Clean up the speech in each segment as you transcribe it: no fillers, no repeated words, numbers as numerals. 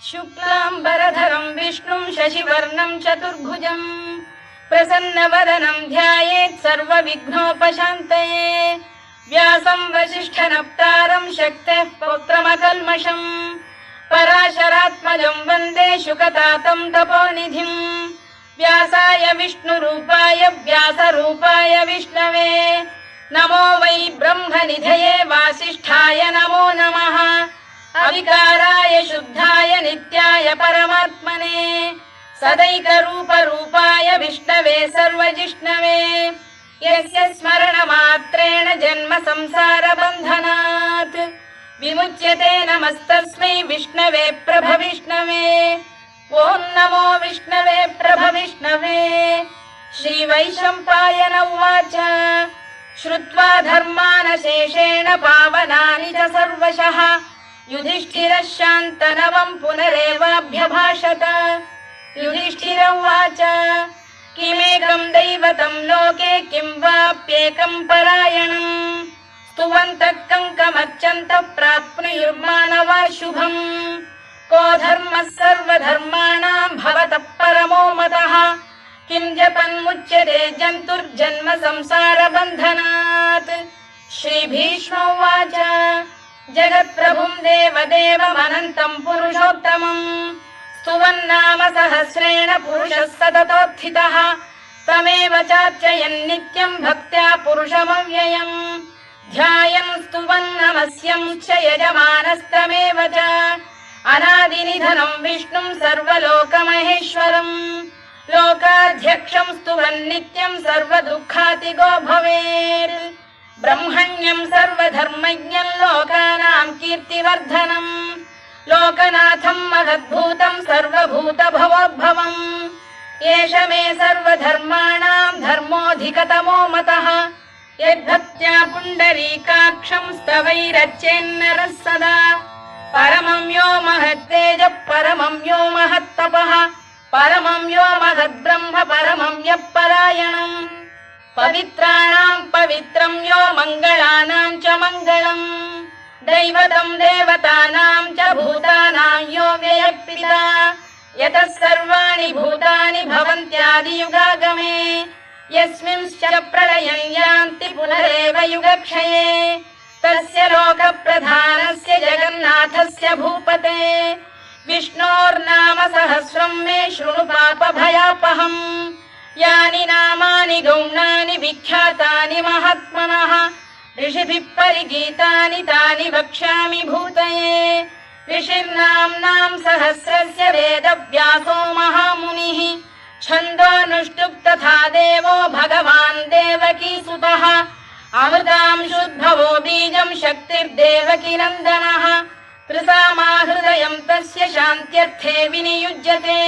शुक्लाम्बरधरं विष्णुं शशिवर्णं चतुर्भुजं प्रसन्नवदनं ध्यायेत् सर्वविघ्नोपशान्तये। व्यासं वसिष्ठनप्तारं शक्तेः पौत्रमकल्मषं पराशरात्मजं वन्दे शुकतातं तपोनिधिं। व्यासाय विष्णुरूपाय व्यासरूपाय विष्णवे नमो वै ब्रह्मनिधये वासिष्ठाय नमो नमः। अविकाराय शुद्धाय नित्याय परमात्मने सदैकरूपरूपाय विष्णवे सर्वजिष्णवे यस्य स्मरणमात्रेण जन्म संसारबन्धनात् विमुच्यते। नमस्तस्मै विष्णवे प्रभविष्णवे। ॐ नमो विष्णवे प्रभविष्णवे। श्रीवैशम्पायन उवाच श्रुत्वा धर्मानशेषेण पावनानि च सर्वशः युधिष्ठिरः शान्तनवं पुनरेवाभ्यभाषत। युधिष्ठिर उवाच किमेकं दैवतं लोके किं वाप्येकं परायणं स्तुवन्तः कङ्कमर्चन्तः प्राप्नुयुर्मानवा शुभम्। को धर्मः सर्वधर्माणां भवतः परमो मतः किं जपन्मुच्यते जन्तुर्जन्म संसारबन्धनात्। श्रीभीष्म उवाच जगत्प्रभुं देवदेवमनन्तं पुरुषोत्तमं स्तुवन्नाम सहस्रेण पुरुषः सततोत्थितः तमेव चार्चयन्नित्यं भक्त्या पुरुषमव्ययम् ध्यायन् स्तुवन् नमस्यं च यजमानस्तमेव च अनादिनिधनं विष्णुं सर्वलोकमहेश्वरम् लोकाध्यक्षं स्तुवन्नित्यं सर्वदुःखातिगो भवेत्। ब्रह्मण्यं सर्वधर्मज्ञं लोकानां कीर्तिवर्धनम् लोकनाथं महद्भूतं सर्वभूतभवोद्भवम् एष मे सर्वधर्माणां धर्मोऽधिकतमो मतः यद्भक्त्या पुण्डरीकाक्षं स्तवैरर्चेन्नरः सदा। परमं यो महत्तेजः परमं यो महत्तपः परमं यो महद्ब्रह्म परमं यः परायणम् पवित्राणां पवित्रं यो मङ्गलानां च मङ्गलम् दैवतं देवतानां च भूतानां यो व्ययः यतः सर्वाणि भूतानि भवन्त्यादियुगागमे यस्मिंश्च प्रलयं यान्ति पुनरेव युगक्षये तस्य लोकप्रधानस्य जगन्नाथस्य भूपते विष्णोर्नाम सहस्रं मे शृणु पापभयापहम्। यानि नामानि गौणानि विख्यातानि महात्मनः ऋषिभिः परिगीतानि तानि वक्ष्यामि भूतये। ऋषिर्नाम्नां सहस्रस्य वेदव्यासो महामुनिः छन्दोऽनुष्टुप् तथा देवो भगवान् देवकीसुतः अमृतांशुद्भवो बीजं शक्तिर्देवकी नन्दनः त्रिसामा हृदयं तस्य शान्त्यर्थे विनियुज्यते।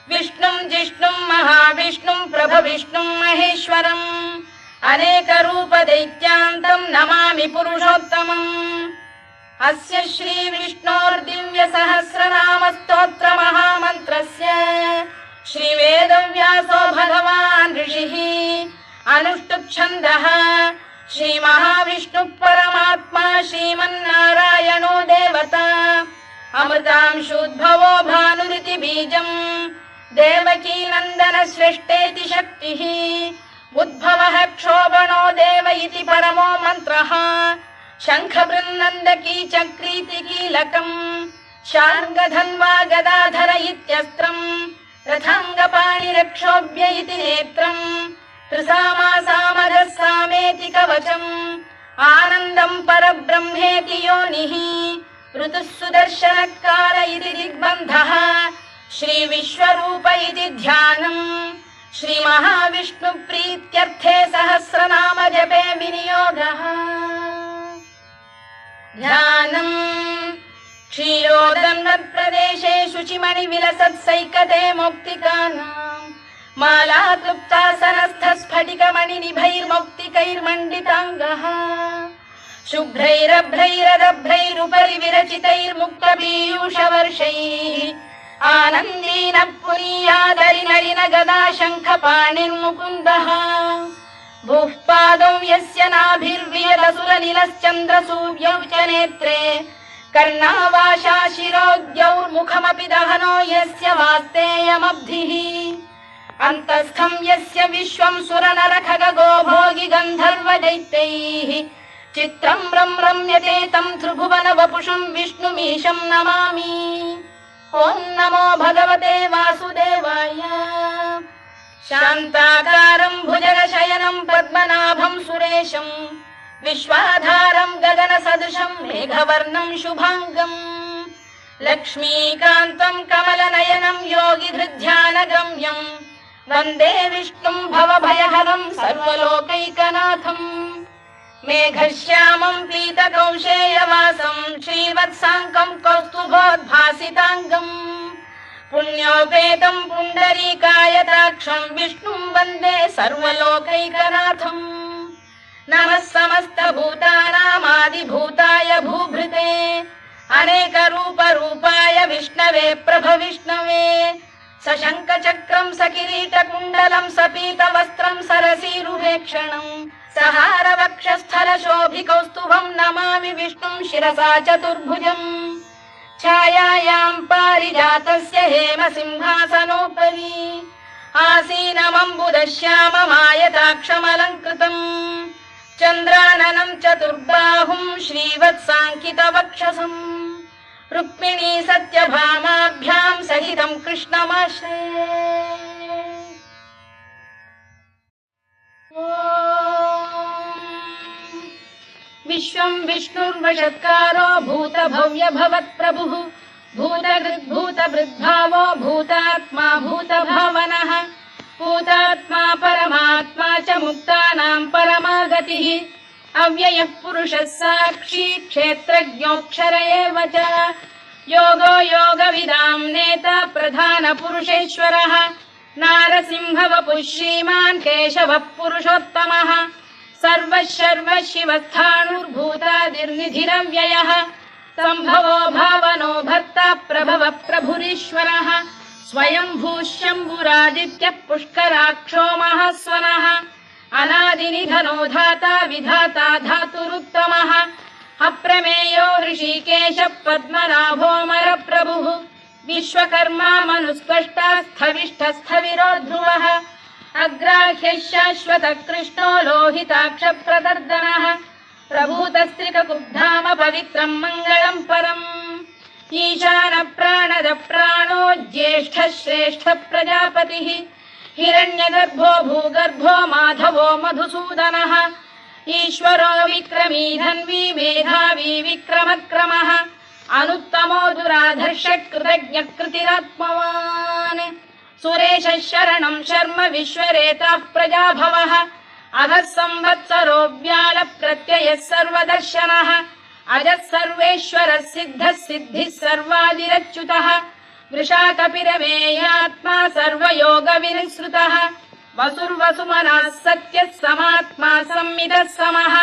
विष्णुं जिष्णुं महाविष्णुं प्रभविष्णुं महेश्वरम् अनेकरूपदैत्यान्तं नमामि पुरुषोत्तमम्। अस्य श्रीविष्णोर्दिव्यसहस्रनामस्तोत्रमहामन्त्रस्य श्रीवेदव्यासो भगवान् ऋषिः अनुष्टुप् श्रीमहाविष्णुः परमात्मा श्रीमन्नारायणो देवता अमृतांशुद्भवो भानुरिति बीजम् देवकी नन्दन श्रेष्ठेति शक्तिः उद्भवः क्षोभणो देव इति परमो मन्त्रः शङ्खबृन्नन्दकी चक्रीति कीलकम् शार्ङ्गधन्वा गदाधर इत्यस्त्रम् रथाङ्गपाणिरक्षोभ्य इति नेत्रम् त्रिसामा सामरः सामेति कवचम् आनन्दं परब्रह्मेति योनिः ऋतुः सुदर्शनकार इति दिग्बन्धः श्रीविश्वरूप इति ध्यानम् श्रीमहाविष्णुप्रीत्यर्थे सहस्रनाम जपे विनियोगः। ध्यानम् क्षीरोदन्वत्प्रदेशे शुचिमणिविलसत्सैकते मौक्तिकानाम् मालाक्लुप्तासनस्थस्फटिकमणिनिभैर्मौक्तिकैर्मण्डिताङ्गः शुभ्रैरभ्रैरदभ्रैरुपरि विरचितैर्मुक्तपीयूषवर्षैः आनन्दीन पुरीयादरिनलिन गदा शङ्खपाणिर्मुकुन्दः भूः पादौ यस्य नाभिर्वियदसुरनिलश्चन्द्रसूर्यौ च नेत्रे कर्णावाशा शिरोद्यौर्मुखमपि दहनो यस्य वास्तेयमब्धिः अन्तस्थं यस्य विश्वं सुरनरखगो भोगि गन्धर्वदैत्यैः चित्रं रम्यते तं त्रिभुवन वपुषं विष्णुमीशं नमामि। ॐ नमो भगवते वासुदेवाय। शान्ताकारं भुजगशयनं पद्मनाभं सुरेशं विश्वाधारं गगनसदृशं मेघवर्णं शुभाङ्गम् लक्ष्मीकान्तं कमलनयनं योगिधृध्यानगम्यं वन्दे विष्णुं भवभयहरं सर्वलोकैकनाथम्। मेघश्यामं पीतकौशेयवासं श्रीवत्साङ्कं कौस्तुभोद्भासिताङ्गम् पुण्योपेतं पुण्डरीकायताक्षं विष्णुं वन्दे सर्वलोकैकनाथम्। नमः समस्तभूतानामादिभूताय भूभृते अनेकरूपरूपाय विष्णवे प्रभविष्णवे सशङ्खचक्रं सकिरीटकुण्डलं सपीतवस्त्रं सरसीरुहेक्षणं सहारवक्षस्थलशोभिकौस्तुभं नमामि विष्णुं शिरसा चतुर्भुजम्। छायायां पारिजातस्य हेमसिंहासनोपरि आसीनमम्बुदश्याममायताक्षमलङ्कृतम् चन्द्राननं चतुर्बाहुं श्रीवत्साङ्कितवक्षसम् रुक्मिणी सत्यभामाभ्यां सहितं कृष्णमाश्रये। विश्वं विष्णुर्वषत्कारो भूतभव्य भवत्प्रभुः भूतभृद्भावो भूतात्मा भूतभावनः भूतात्मा परमात्मा च मुक्तानां परमागतिः अव्ययः पुरुषः साक्षी क्षेत्रज्ञोऽक्षर एव च योगो योगविदां नेता प्रधानपुरुषेश्वरः नारसिंहवपुः श्रीमान् केशवः पुरुषोत्तमः सर्वः शिवस्थाणुर्भूतादिर्निधिरव्ययः सम्भवो भावनो भर्ता प्रभवः प्रभुरीश्वरः स्वयंभूः शम्भुरादित्यः पुष्कराक्षो महास्वनः अनादिनिधनो धाता विधाता धातुरुत्तमः अप्रमेयो ऋषिकेशः पद्मनाभोऽमरप्रभुः विश्वकर्मा मनुस्पष्टा स्थविष्ठस्थविरो ध्रुवः अग्राह्यः शाश्वतः कृष्णो लोहिताक्षप्रदर्दनः प्रभूतस्त्रिककुब्धाम पवित्रं मङ्गलं परम् ईशानप्राणद प्राणो ज्येष्ठः श्रेष्ठः प्रजापतिः हिरण्यगर्भो भूगर्भो माधवो मधुसूदनः ईश्वरो विक्रमी धन्वी मेधावी विक्रमक्रमः अनुत्तमो दुराधर्षः कृतज्ञः कृतिरात्मवान् सुरेशः शरणं शर्म विश्वरेताः प्रजाभवः अधः संवत्सरो व्याल प्रत्ययः सर्वदर्शनः अजः सर्वेश्वरः सिद्धः सिद्धिः सर्वादिरच्युतः वृषाकपिरमेयात्मा सर्वयोगविनिसृतः वसुर्वसुमनः सत्यः समात्मा संमितः समः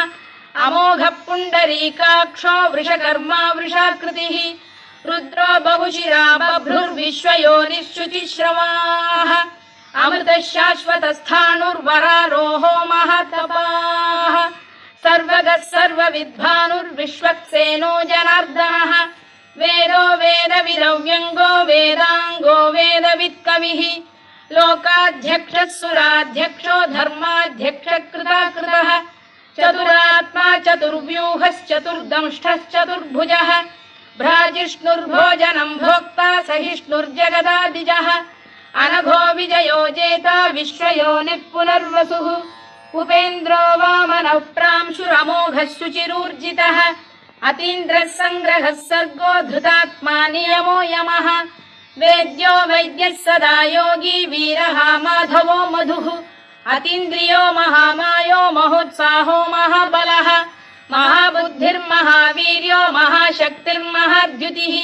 अमोघः पुण्डरीकाक्षो वृषकर्मा वृषाकृतिः रुद्रो बहुशिरा बभ्रुर्विश्वयोनिश्रुतिश्रवाः अमृतः शाश्वतस्थाणुर्वरारोहो महातपाः सर्वगः सर्वविद्भानुर्विश्वक्सेनो जनार्दनः वेदो वेदविदव्यङ्गो वेदाङ्गो वेदवित्कविः लोकाध्यक्षः सुराध्यक्षो धर्माध्यक्षः कृताकृतः चतुरात्मा चतुर्व्यूहश्चतुर्दंष्टश्चतुर्भुजः भ्राजिष्णुर्भोजनं भोक्ता सहिष्णुर्जगदादिजः अनघो विजयो जेता विश्वयोनिः पुनर्वसुः उपेन्द्रो वामनः प्रांशुरमोघः शुचिरूर्जितः अतीन्द्रः सङ्ग्रहः सर्गो धृतात्मा नियमो यमः वेद्यो वैद्यः सदा योगी वीरः माधवो मधुः अतीन्द्रियो महामायो महोत्साहो महाबलः महाबुद्धिर्महावीर्यो महाशक्तिर्महाद्युतिः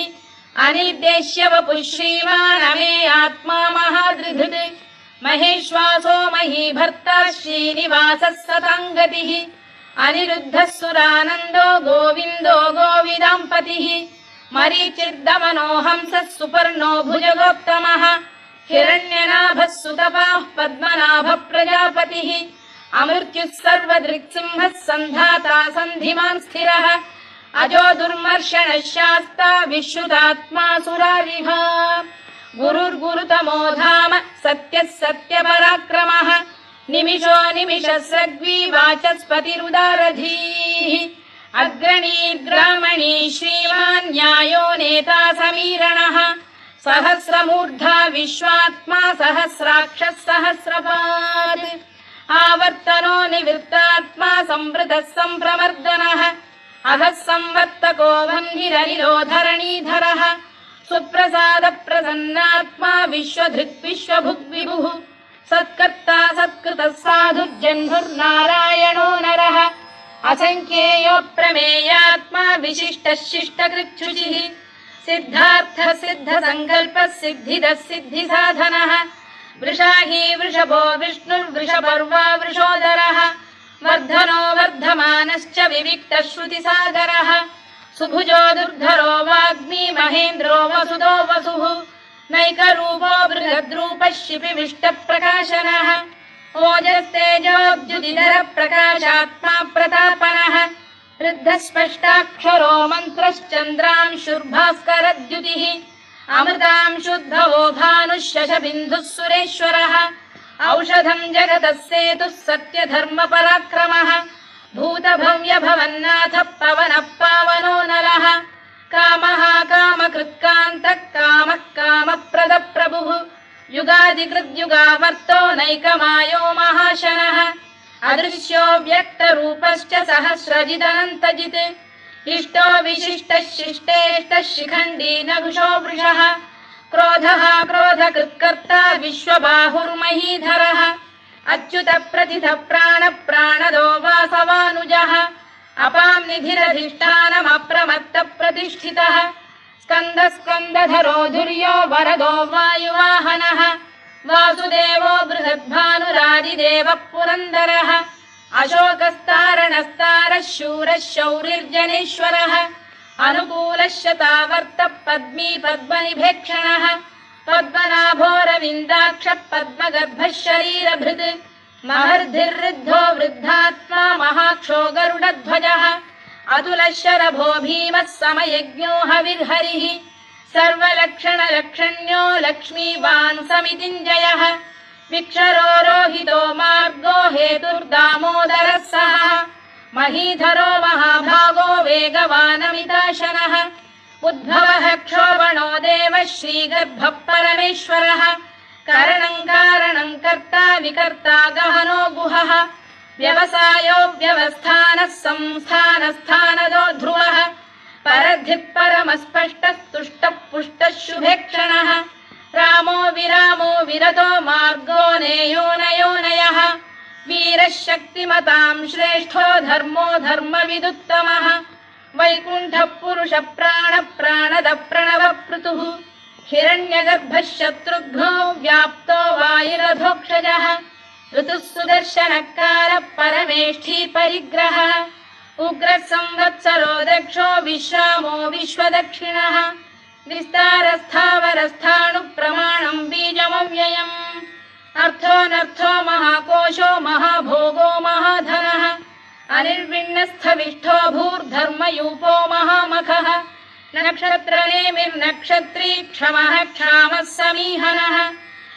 अनिर्देश्य वपुः श्रीमान् अमे आत्मा महाधृधृत् महेश्वासो महीभर्ता श्रीनिवासः सताङ्गतिः अनिरुद्धः सुरानन्दो गोविन्दो गोविदाम्पतिः मरीचिर्दमनो हंसः सुपर्णो भुजगोत्तमः हिरण्यनाभः सुतपाः पद्मनाभः प्रजापतिः अमृत्युः सर्वदृक्सिंहः सन्धाता सन्धिमान् स्थिरः अजो दुर्मर्षणः शास्ता विश्रुतात्मा सुरारिः गुरुर्गुरुतमो धाम सत्यः सत्यपराक्रमः निमिषो निमिषस्रग्वी वाचस्पतिरुदारधीः अग्रणीर्ग्रामणी श्रीमान् न्यायो नेता समीरणः सहस्रमूर्धा विश्वात्मा सहस्राक्षः सहस्रपात् आवर्तनो निवृत्तात्मा संवृतः सम्प्रवर्धनः अधः संवर्तको वह्निरनिरोधरणीधरः सुप्रसाद प्रसन्नात्मा विश्वधृक् विश्वभुग्विभुः सत्कर्ता सत्कृतः साधुर्जह्नुर्नारायणो नरः असंख्येयो प्रमेयात्मा विशिष्टः शिष्टकृच्छुचिः सिद्धार्थः सिद्धसङ्कल्पः सिद्धिदः सिद्धिसाधनः वृषाही वृषभो विष्णुर्वृषपर्वा वृषोदरः वर्धनो वर्धमानश्च विविक्तः श्रुतिसागरः सुभुजो दुर्धरो वाग्मी महेन्द्रो वसुदो वसुः नैकरूपो बृहद्रूपः शिपिविष्टप्रकाशनः ओजस्तेजोद्युतिधर प्रकाशात्मा प्रतापनः वृद्धस्पष्टाक्षरो मन्त्रश्चन्द्रांशुर्भास्करद्युतिः अमृतांशुद्धवो भानुः शशबिन्दुः सुरेश्वरः औषधम् जगतः सेतुः सत्यधर्मपराक्रमः भूतभव्यभवन्नाथः पवनः पावनो नरः कामः कामकृत्कान्तः कामः कामप्रदप्रभुः युगादिकृद्युगावर्तो नैकमायो महाशनः अदृश्यो व्यक्तरूपश्च सहस्रजिदनन्तजित् इष्टो विशिष्टः शिष्टेष्टः शिखण्डी नघुषो वृषः क्रोधः क्रोधकृत्कर्ता विश्वबाहुर्महीधरः अच्युत प्रतिथ प्राण प्राणदो वासवानुजः अपां निधिरधिष्ठानमप्रमत्त प्रतिष्ठितः स्कन्द स्कन्दधरो धुर्यो वरदो वायुवाहनः वासुदेवो बृहद्भानुरादिदेवः पुरन्दरः अशोकस्तारणस्तारः शूरः शौरिर्जनेश्वरः अनुकूलः शतावर्तः पद्मी पद्मनिभेक्षणः पद्मनाभोरविन्दाक्षः पद्मगर्भः शरीरभृत् महर्धिर्वृद्धो वृद्धात्मा महाक्षो गरुडध्वजः अतुलः शरभो भीमः समयज्ञो हविर्हरिः सर्वलक्षणलक्षण्यो लक्ष्मीवान् समितिञ्जयः विक्षरो रोहितो मार्गो हेतुर्दामोदरः सः महीधरो महाभागो वेगवानमिताशनः उद्भवः क्षोभणो देवः श्रीगर्भः परमेश्वरः करणम् कारणम् कर्ता विकर्ता गहनो गुहः व्यवसायो व्यवस्थानः संस्थानस्थानदो ध्रुवः परधिः परमस्पष्टः तुष्टः पुष्टः शुभेक्षणः रामो विरामो विरतो मार्गो नेयोनयोनयः वीरः शक्तिमताम् श्रेष्ठो धर्मो धर्मविदुत्तमः वैकुण्ठः पुरुष प्राण प्राणद प्रणवपृतुः हिरण्यगर्भः शत्रुघ्नो व्याप्तो वायुरधोक्षजः ऋतुः सुदर्शनकारः परमेष्ठी परिग्रहः उग्रः संवत्सरो दक्षो विश्रामो विश्वदक्षिणः विस्तारस्थावरस्थाणुः प्रमाणम् बीजमव्ययम् अर्थोऽनर्थो महाकोशो महाभोगो महाधनः अनिर्विण्णस्थविष्ठो भूर्धर्मयूपो महामखः नक्षत्रनेमिर्नक्षत्री क्षमः क्षामः समीहनः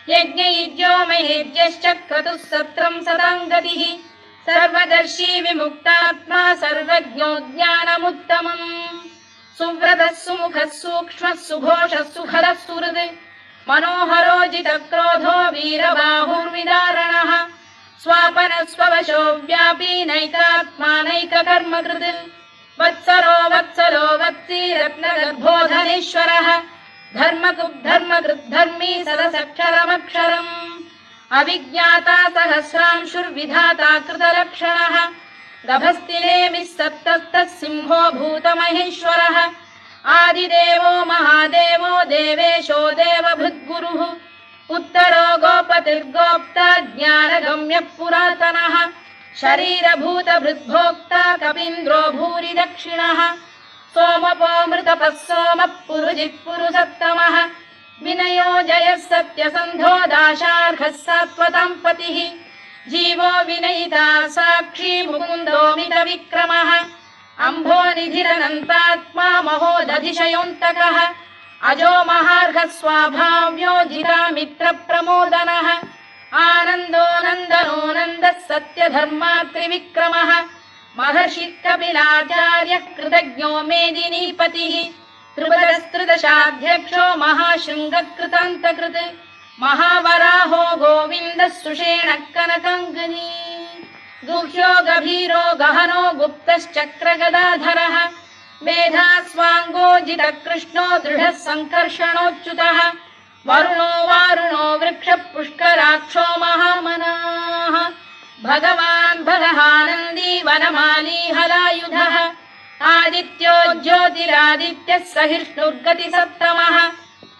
यज्ञयुज्यो महेज्यश्च क्रतुः सत्रम् सदाम् गतिः सर्वदर्शी विमुक्तात्मा सर्वज्ञो ज्ञानमुत्तमम् सुव्रतः सुमुखः सूक्ष्मः सुघोषः सुखदः सुहृद् मनोहरो जितक्रोधो वीरबाहुर्विदारणः स्वापनः स्ववशो व्यापी नैकात्मा नैककर्मकृत् वत्सरो वत्सलो वत्सी रत्नगर्भोधनेश्वरः धर्मकृद्धर्मी सदसक्षरमक्षरम् अविज्ञाता सहस्रांशुर्विधाता कृतलक्षणः गभस्तिनेमिः सप्तस्तः सिंहो भूतमहेश्वरः आदिदेवो महादेवो देवेशो देवभृद्गुरुः उत्तरो गोपतिर्गोप्ता ज्ञानगम्यः पुरातनः शरीरभूतभृद्भोक्ता कपीन्द्रो भूरि दक्षिणः सोमपोऽमृतपः सोमः पुरुजिः पुरुषत्तमः विनयो जयः सत्यसन्धो दाशार्हः सात्वताम् पतिः जीवो विनयिता साक्षी मुकुन्दो मितविक्रमः अम्भोनिधिरनन्तात्मा महोदधिशयोऽन्तकः अजो महार्घ स्वाभाव्यो जितामित्रप्रमोदनः आनन्दो नन्दनो नन्दः सत्यधर्मा त्रिविक्रमः महर्षि कपिलाचार्यः कृतज्ञो मेदिनीपतिः त्रिपदस्त्रिदशाध्यक्षो महाशृङ्गकृतान्तकृत् महावराहो गोविन्दः सुषेणः कनकाङ्गनी गुह्यो गभीरो गहनो गुप्तश्चक्रगदाधरः मेधास्वाङ्गो जितकृष्णो दृढः सङ्कर्षणोच्युतः वरुणो वारुणो वृक्षः पुष्कराक्षो महामनाः भगवान् भगहानन्दी वनमाली हलायुधः आदित्यो ज्योतिरादित्यः सहिष्णुर्गतिसत्तमः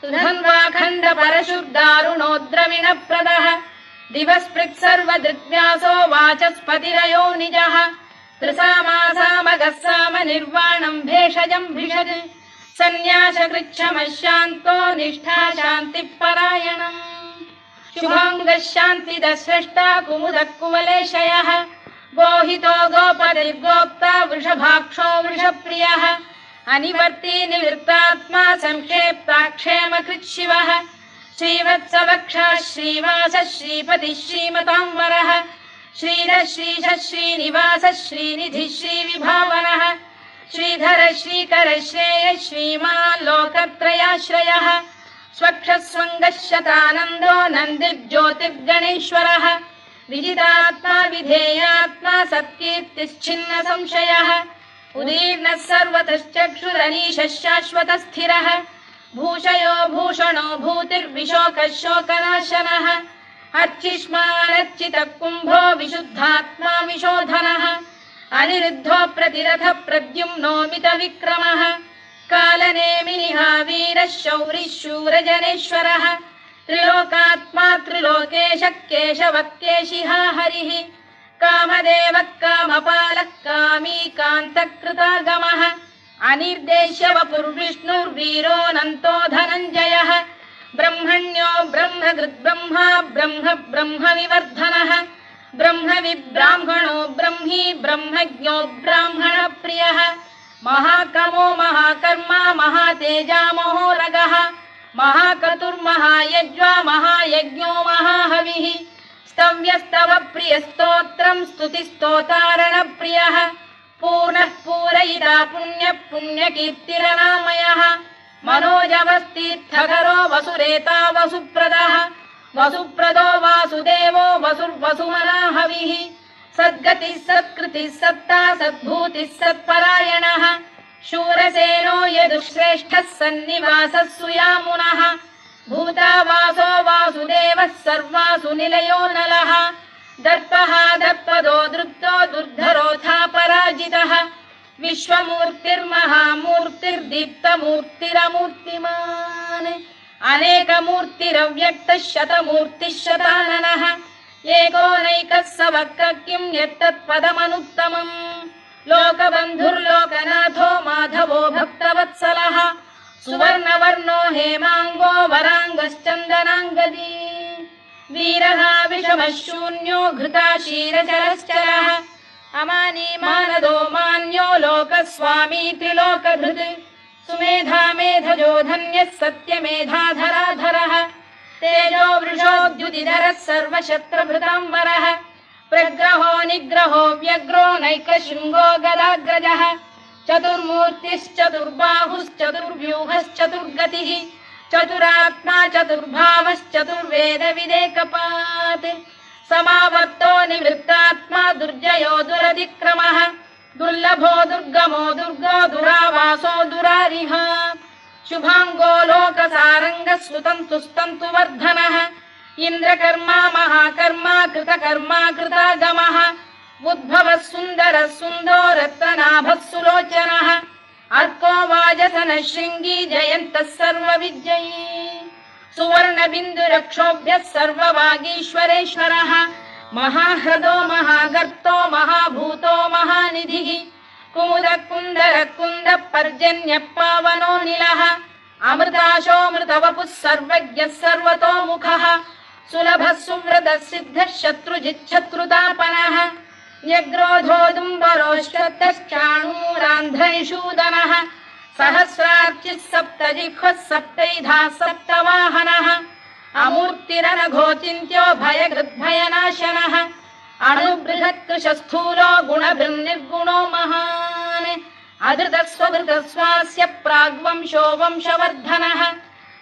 सुधन्वाखण्ड परशुर्दारुणो द्रविणप्रदः दिवस्पृक् सर्वदृग्व्यासो वाचस्पतिरयो निजः त्रिसामासामगः साम निर्वाणम् भेषजम् भिषज सन्न्यासकृच्छमः शान्तो निष्ठा शान्तिः परायणम् शुभाङ्गः शान्तिदः स्रष्टा कुमुदः कुवलेशयः गोहितो गोपतिर्गोप्ता वृषभाक्षो वृषप्रियः अनिवर्ती निवृत्तात्मा संक्षेप्ताक्षेमकृच्छिवः श्रीवत्सवक्षः श्रीवासः श्रीपतिः श्रीमताम्बरः श्रीधः श्रीशः श्रीनिवासः श्रीनिधिः श्रीविभावनः श्रीधर श्रीकर श्रेयः श्रीमान् लोकत्रयाश्रयः स्वक्षः स्वङ्गः शतानन्दो नन्दिर्ज्योतिर्गणेश्वरः विजितात्मा विधेयात्मा सत्कीर्तिश्चिन्न संशयः उदीर्णः सर्वतश्चक्षुरनीशः शाश्वतस्थिरः भूषयो भूषणो भूतिर्विशोकः शोकनाशनः अर्चिष्मानर्चितः कुम्भो विशुद्धात्मा विशोधनः अनिरुद्धो प्रतिरथः प्रद्युम्नो मितविक्रमः कालनेमिनिः वीरः शौरिः शूरजनेश्वरः त्रिलोकात्मा त्रिलोकेशः केशवः केशिहा हरिः कामदेवः कामपालः कामी कान्तकृतागमः अनिर्देश्य वपुर्विष्णुर्वीरोऽनन्तो धनञ्जयः ब्रह्मण्यो ब्रह्मकृद्ब्रह्मा ब्रह्म ब्रह्मविवर्धनः ब्रह्मविब्राह्मणो ब्रह्मी ब्रह्मज्ञो ब्राह्मणप्रियः महाकमो महाकर्मा महातेजा महोरगः महाक्रतुर्महायज्वा महायज्ञो महाहविः स्तव्यस्तव प्रियस्तोत्रम् स्तुतिस्तोतारणप्रियः पूर्णः पूरयिता पुण्यः पुण्यकीर्तिरनामयः मनोजवस्तीर्थकरो वसुरेता वसुप्रदः वसुप्रदो वासुदेवो वसुर्वसुमनाहविः सद्गतिः सत्कृतिः सत्ता सद्भूतिः सत्परायणः शूरसेनो यदुश्रेष्ठः सन्निवासः सुयामुनः भूतावासो वासुदेवः सर्वासु निलयो नलः दर्पः दर्पदो दृप्तो दुर्धरोऽथा पराजितः विश्वमूर्तिर्महामूर्तिर्दीप्तमूर्तिरमूर्तिमान् अनेकमूर्तिरव्यक्तः शतमूर्तिः शताननः एकोनैकः स वक्र किं यत्तत्पदमनुत्तमम् लोकबन्धुर्लोकनाथो माधवो भक्तवत्सलः सुवर्णवर्णो हेमाङ्गो वराङ्गश्चन्दनाङ्गदी वीरः विषमः शून्यो घृता क्षीरचरश्चरः अमानी मानदो मान्यो लोकस्वामी त्रिलोकधृत् सुमेधा मेधजो धन्यः सत्यमेधाधराधरः तेजो वृषोद्युतिधरः सर्वशत्रभृताम्बरः प्रग्रहो निग्रहो व्यग्रो नैकशृङ्गो गदाग्रजः चतुर्मूर्तिश्चतुर्बाहुश्चतुर्व्यूहश्चतुर्गतिः चतुरात्मा चतुर्भावश्चतुर्वेदविदेकपात् समावर्तो निवृत्तात्मा दुर्जयो दुरतिक्रमः दुर्लभो दुर्गमो दुर्गो दुरावासो दुरारिः शुभाङ्गो लोकसारङ्गः स्तुतन्तु वर्धनः इन्द्रकर्मा महाकर्मा कृतकर्मा कृतागमः उद्भवः सुन्दरः सुन्दो रत्ननाभः सुलोचनः अर्को वाजसनः शृङ्गी जयन्तः सर्वविजयी सुवर्णबिन्दुरक्षोभ्यः सर्ववागीश्वरेश्वरः महाह्रदो महागर्तो महाभूतो महानिधिः कुमुदकुन्दरकुन्दः पर्जन्यः पावनो निलः अमृताशोऽमृतवपुः सर्वज्ञः सर्वतोमुखः सुलभः सुव्रतः सिद्धः शत्रुजिच्छत्रुतापनः न्यग्रोधोदुम्बरोश्चतश्चाणूरान्तकः सप्तान्ध्रैषूदनः सहस्रार्चिः सप्तजिह्वः सप्तैधाः सप्तवाहनः अमूर्तिरनघोचिन्त्यो भयकृद्भयनाशनः अणुबृहत्कृशस्थूलो गुणभिर्निर्गुणो महान् अधृतस्वभृतस्वास्य प्राग्वंशो वंशवर्धनः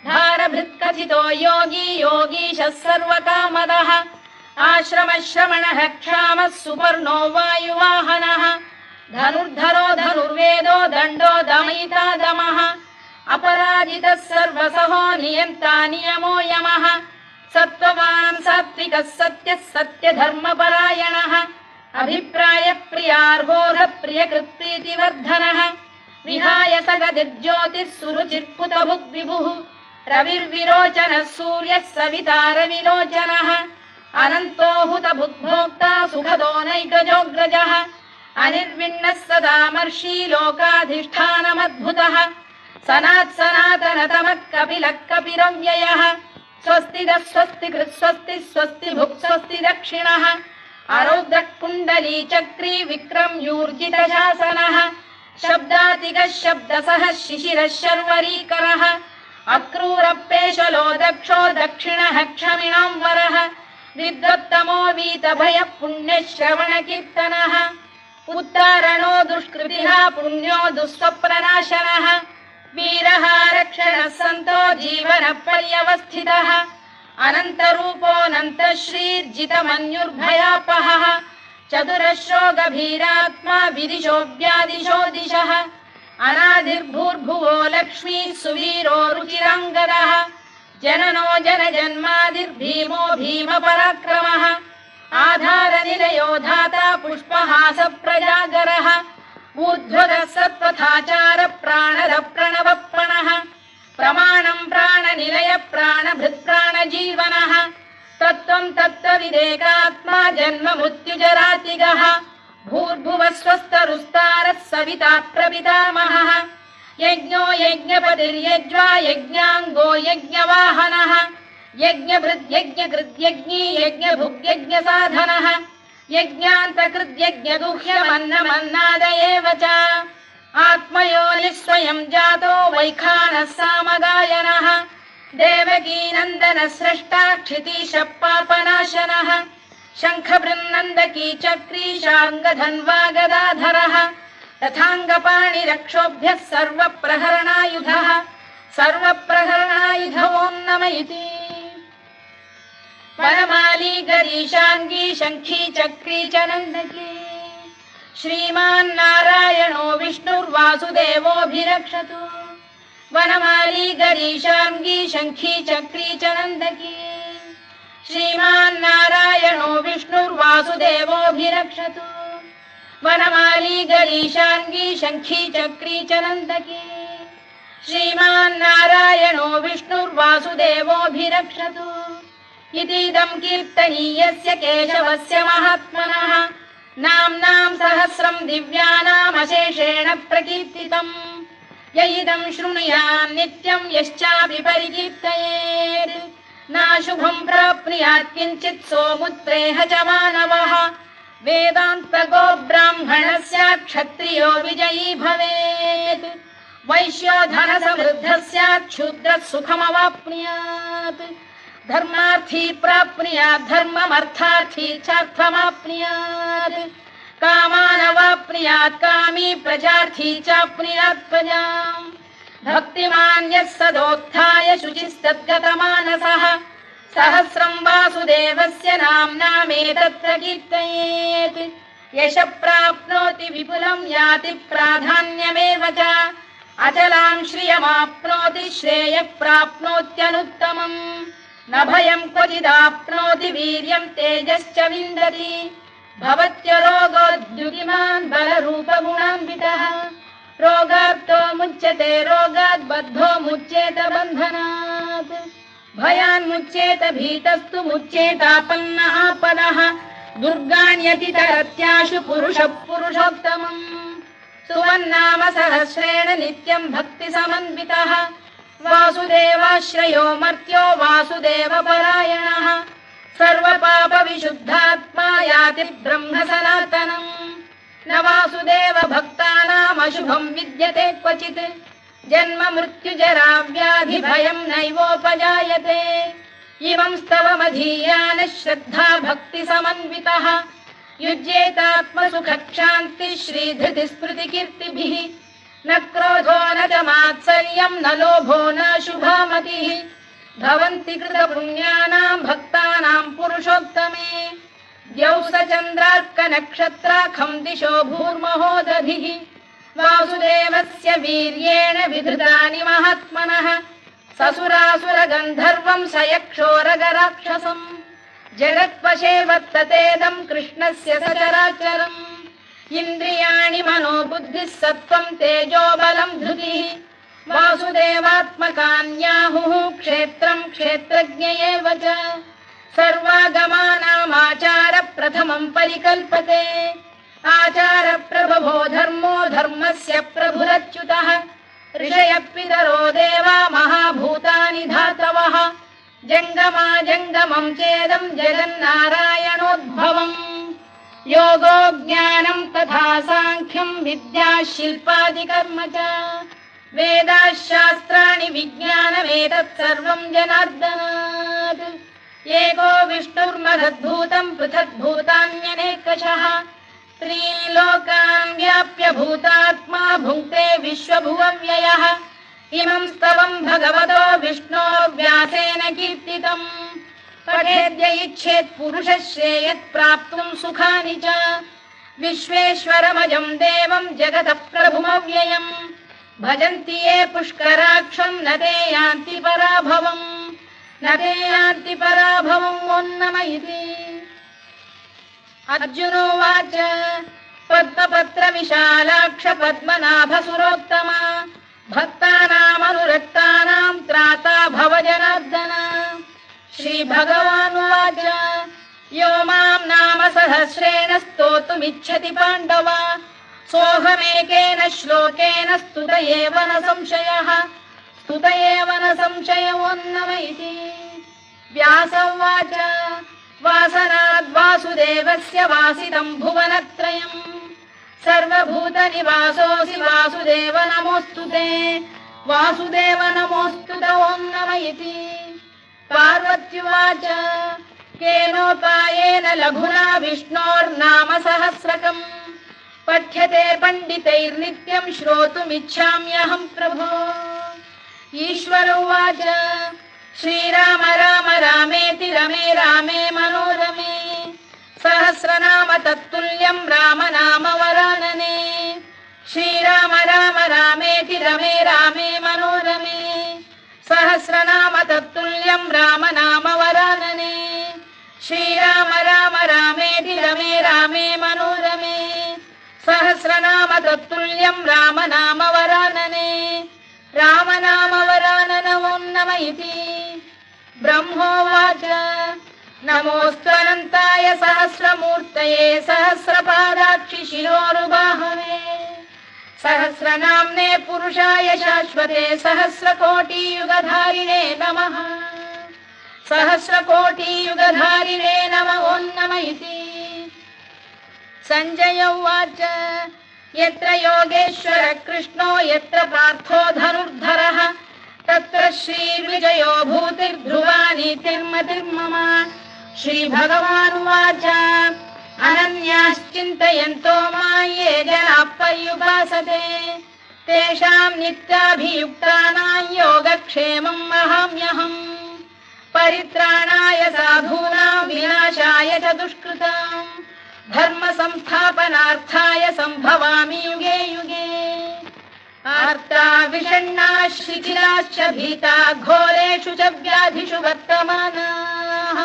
धारभृत्कथितो योगी योगीशः सर्वकामदः आश्रमश्रमणः क्षामः सुपर्णो वायुवाहनः धनुर्धरो धनुर्वेदो दण्डो दमयिता दमः अपराजितः सर्वसहो नियन्ता नियमो यमः सत्त्ववान् सात्विकः सत्यः सत्यधर्मपरायणः अभिप्रायप्रियार्होरः प्रियकृत्प्रीतिवर्धनः विहाय सगदिर्ज्योतिः सुरुचिर्पुतभुग्विभुः रविर्विरोचनः सूर्यः सविता रविलोचनः अनन्तो हुतभुग्भोक्ता सुखदो नैकजोऽग्रजः अनिर्विण्णः सदामर्षी लोकाधिष्ठानमद्भुतः सनातनतमः कपिलः कपिरव्ययः स्वस्तिदः स्वस्तिकृत् स्वस्तिः स्वस्ति भुक् स्वस्ति दक्षिणः आरौद्रः कुण्डली चक्री विक्रम्यूर्जितशासनः शब्दातिगः शब्दसः शिशिरः शर्वरीकरः अक्रूरपेशलो दक्षो दक्षिणः क्षमिणां वरः विद्वत्तमो वीतभयः पुण्यश्रवणकीर्तनः उत्तारणो दुष्कृतिः पुण्यो दुःस्वप्ननाशनः वीरः रक्षणः सन्तो जीवनपर्यवस्थितः अनन्तरूपोऽनन्तश्रीर्जितमन्युर्भयापहः चतुरश्रो गभीरात्मा विदिशो व्यादिशो दिशः अनादिर्भूर्भुवो लक्ष्मी सुवीरो रुचिराङ्गदः जननो जनजन्मादिर्भीमो भीमपराक्रमः आधारनिलयो धाता पुष्पहास प्रजागरः ऊर्ध्वगः सत्पथाचार प्राणद प्रणवप्रणः प्रमाणं प्राणनिलय प्राणभृत् प्राणजीवनः तत्त्वं तत्त्वविदेकात्मा जन्म मृत्युजरातिगः भूर्भुवः स्वस्तरुस्तारः सविता प्रपितामहः यज्ञो यज्ञपतिर्यज्वा यज्ञाङ्गो यज्ञवाहनः यज्ञभृद्यज्ञकृद्यज्ञी यज्ञभुग्यज्ञसाधनः यज्ञान्तकृद्यज्ञगुह्यमन्नमन्नाद एव च आत्मयोनिः स्वयं जातो वैखानः सामगायनः देवकीनन्दनः स्रष्टा क्षितीशः पापनाशनः शङ्खबृन्नन्दकी चक्री शार्ङ्गधन्वा गदाधरः रथाङ्गपाणिरक्षोभ्यः सर्वप्रहरणायुधः सर्वप्रहरणायुध ॐ नम इति वनमाली गरीशाङ्गी शङ्खी चक्री च नन्दकी श्रीमान्नारायणो विष्णुर्वासुदेवोऽभिरक्षतु वनमाली गरीशाङ्गी शङ्खी चक्री च नन्दकी श्रीमान्नारायणो विष्णुर्वासुदेवोऽभिरक्षतु वनमाली गरीशाङ्गी शङ्खी चक्री च नन्दकी श्रीमान्नारायणो विष्णुर्वासुदेवोऽभिरक्षतु इतीदं कीर्तनीयस्य केशवस्य महात्मनः नाम्नां सहस्रं दिव्यानामशेषेण प्रकीर्तितम् य इदं शृणुयात् नित्यं यश्चापि परिकीर्तयेत् नाशुभं प्राप्नुयात् किञ्चित् सोमुत्रेह च मानवः वेदान्तको ब्राह्मणः स्यात् क्षत्रियो विजयी भवेत् वैश्यो धनसमृद्धः स्यात् शूद्रः सुखमवाप्नुयात् धर्मार्थी प्राप्नुयात् धर्ममर्थार्थी चार्थमाप्नुयात् कामानवाप्नुयात् कामी प्रजार्थी चाप्नुयात् प्रजाम् भक्तिमान् यः सदोत्थाय शुचिस्तद्गतमानसः सहस्रं वासुदेवस्य नाम्नामेतत्र कीर्तयेत् यशः प्राप्नोति विपुलं याति प्राधान्यमेव च अचलां श्रियमाप्नोति श्रेयः प्राप्नोत्यनुत्तमम् न भयं क्वचिदाप्नोति वीर्यं तेजश्च विन्दति भवत्य रोगोद्युतिमान् बलरूपगुणान्वितः रोगार्तो मुच्यते रोगात् बद्धो मुच्येत बन्धनात् भयान्मुच्येत भीतस्तु मुच्येतापन्न आपदः दुर्गाण्यतितरत्याशु पुरुषः पुरुषोत्तमम् सुवन्नाम सहस्रेण नित्यं भक्तिसमन्वितः वासुदेवाश्रयो मर्त्यो वासुदेवपरायणः सर्वपापविशुद्धात्मा याति ब्रह्म सनातनम् न वासुदेव भक्तानामशुभ शुभं विद्यते क्वचित् जन्म मृत्युजरा व्याधि भयं नैवोपजायते इमं स्तवमधीयानः श्रद्धा भक्ति समन्वितः युज्येतात्मसुखक्षान्तिः श्रीधृतिस्मृतिकीर्तिभिः न क्रोधो न च मात्सर्यं न लोभो न शुभामतिः भवन्ति कृतपुण्यानां भक्तानां पुरुषोत्तमे द्यौसचन्द्रार्कनक्षत्राखं दिशो भूर्महोदधिः वासुदेवस्य वीर्येण विधृतानि महात्मनः ससुरासुरगन्धर्वं स यक्षोरगराक्षसम् जगत्वशे वर्ततेदं कृष्णस्य सचराचरम् इन्द्रियाणि मनो बुद्धिः सत्त्वं तेजो बलं धृतिः वासुदेवात्मकान्याहुः क्षेत्रं क्षेत्रज्ञ एव च सर्वागमानामाचार प्रथमं परिकल्पते आचार प्रभवो धर्मो धर्मस्य प्रभुरच्युतः ऋषयः पितरो देवा महाभूतानि धातवः जङ्गमा जङ्गमं चेदं जगन्नारायणोद्भवम् योगो ज्ञानं तथा साङ्ख्यं विद्या शिल्पादिकर्म च वेदाः शास्त्राणि विज्ञानमेतत् सर्वं जनार्दनात् एको विष्णुर्महद्भूतं पृथग्भूतान्यनेकशः त्रीन् लोकान् व्याप्य भूतात्मा भुङ्क्ते विश्वभुवव्ययः इमं स्तवं भगवतो विष्णोर्व्यासेन कीर्तितम् पठेद्य इच्छेत् पुरुषः श्रेयत् प्राप्तुं सुखानि च विश्वेश्वरमजं देवं जगतः प्रभुमव्ययम् भजन्ति ये पुष्कराक्षं न ते यान्ति पराभवम् न ते यान्ति पराभवम् ओन्नम इति अर्जुनोवाच पद्मपत्र विशालाक्ष पद्मनाभसुरोत्तमा भक्तानामनुरक्तानां त्राता भव जनार्दन श्रीभगवानुवाच यो मां नाम सहस्रेण स्तोतुमिच्छति पाण्डव सोऽहमेकेन श्लोकेन स्तुत एव न संशयः स्तुत एव न संशयोन्नम इति व्यास उवाच वासनाद् वासुदेवस्य वासितं भुवनत्रयम् सर्वभूतनिवासोऽसि वासुदेव नमोऽस्तु ते वासुदेव नमोऽस्तु ते ओन्नम इति पार्वत्युवाच केनोपायेन लघुना विष्णोर्नाम सहस्रकम् पठ्यते पण्डितैर्नित्यं श्रोतुमिच्छाम्यहं प्रभो ईश्वर उवाच श्रीराम राम रामेति रमे रामे मनोरमे सहस्रनाम तत्तुल्यं राम नाम वरानने श्रीराम राम रामेति रमे रामे मनोरमे सहस्रनाम तत्तुल्यं राम नाम वरानने श्रीराम राम रामेति रमे रामे मनोरमे सहस्रनाम तत्तुल्यं राम नाम वरानने राम नाम वरानन ओन्नम इति ब्रह्मोवाच नमोऽस्त्वनन्ताय सहस्रमूर्तये सहस्रपादाक्षि शिरोरुबाहवे सहस्रनाम्ने पुरुषाय शाश्वते सहस्रकोटियुगधारिणे नमः सहस्रकोटियुगधारिणे नमः ओन्नम इति सञ्जय उवाच यत्र योगेश्वर कृष्णो यत्र पार्थो धनुर्धरः तत्र श्रीर्विजयो भूतिर्ध्रुवा नीतिर्मतिर्मम श्रीभगवानुवाच अनन्याश्चिन्तयन्तो मां ये जनाः पर्युपासते तेषां नित्याभियुक्तानां योगक्षेमं वहाम्यहम् परित्राणाय साधूनां विनाशाय च दुष्कृतां धर्म संस्थापनार्थाय सम्भवामि युगे युगे आर्ता विषण्णाः शिथिलाश्च भीता घोरेषु च व्याधिषु वर्तमानाः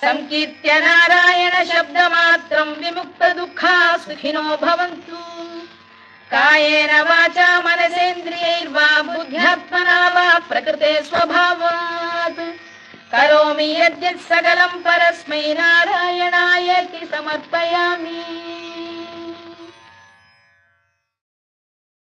संकीर्त्य नारायण शब्दमात्रं विमुक्तदुःखाः सुखिनो भवन्तु कायेन वाचा मनसेन्द्रियैर्वा बुद्ध्यात्मना वा प्रकृते स्वभावात् करोमि यद्यत् सकलं परस्मै नारायणायेति समर्पयामि।